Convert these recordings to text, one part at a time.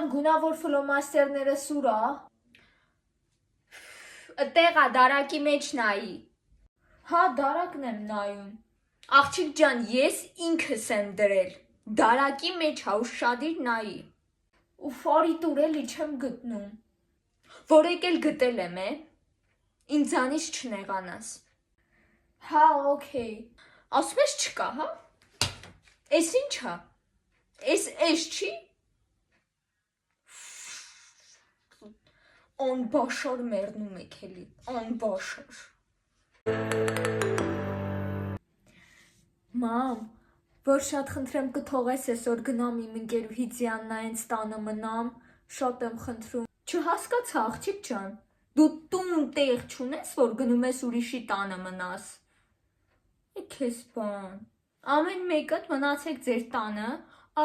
Մամ, գունավոր ֆլոմաստերները սուրա։ Տեղա դարակի մեջ նայի։ Հա, դարակն եմ նայում։ Աղջիկ ջան, ես ինքս եմ դրել։ Դարակի մեջ հա ուշադիր նայի։ Ու ֆարի տուրելի չեմ գտնում։ Որ եկել գտել եմ, ինձանից չնեղանաս։ Հա, օքեյ։ Ասում ես չկա, հա։ Էս ինչ հա։ Էս չի։ Անբաշար մեռնում եք էլի, անբաշար։ Մամ, որ շատ խնդրեմ կթողես այսօր գնամ իմ ընկերուհի Ձիաննայից տանը մնամ, շատ եմ խնդրում։ Չհասկացա աղջիկ ջան, դու տուն տեղ չունես, որ գնում ես ուրիշի տանը մնաս։ Քեզ բան։ Ամեն մեկդ մնացեք ձեր տանը,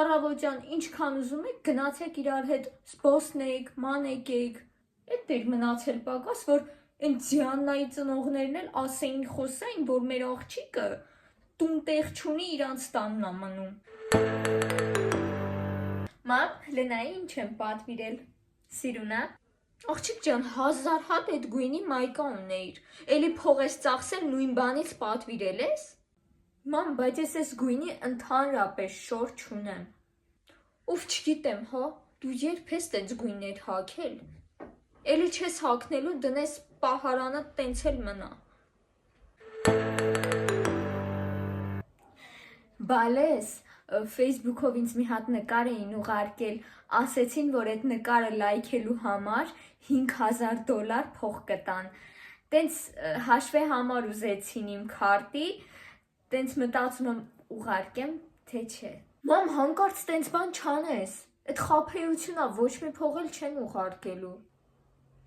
առավոտյան ինչքան ուզում եք գնացեք իրար հետ զբոսնեք, մանեկեք։ Էդ դեր մնացել պակաս, որ այն Ձիաննայի ծնողներն էլ ասեին խոսային, որ մեր աղջիկը տուն տեղ չունի, իրանց տանն ա մնում։ Մամ, լնայի ինչ եմ պատվիրել։ Սիրունա։ Աղջիկ ջան, 1000 հատ այդ գույնի մայկա ունեիր, էլի փող ես ծախսել նույն բանից պատվիրել ես։ Մամ, բայց ես այս գույնի ընդհանրապես շոր չունեմ։ Ուֆ, չգիտեմ, հա, դու երբ ես տենց գույներ հագել։ Էլի չես հագնելու, դնես պահարանը տենց էլ մնա։ Բալես, Facebook-ով ինձ մի հատ նկար էին ուղարկել, ասեցին, որ այդ նկարը լայքելու համար $5000 փող կտան։ Տենց հաշվե համար ուզեցին իմ քարտի, տենց մտածում եմ ուղարկեմ, թե չէ։ Մամ, հանկարծ տենց բան չանես, այդ խաբեություն ա, ոչ մի փող էլ չեն ուղարկելու։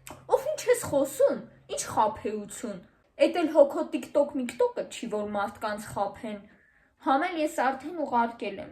Ով ինչ ես խոսում, ինչ խաբեություն, էդ էլ հոգո TikTok-միկտոկը չի, որ մարդկանց խաբեն։ Համ էլ ես արդեն ուղարկել եմ։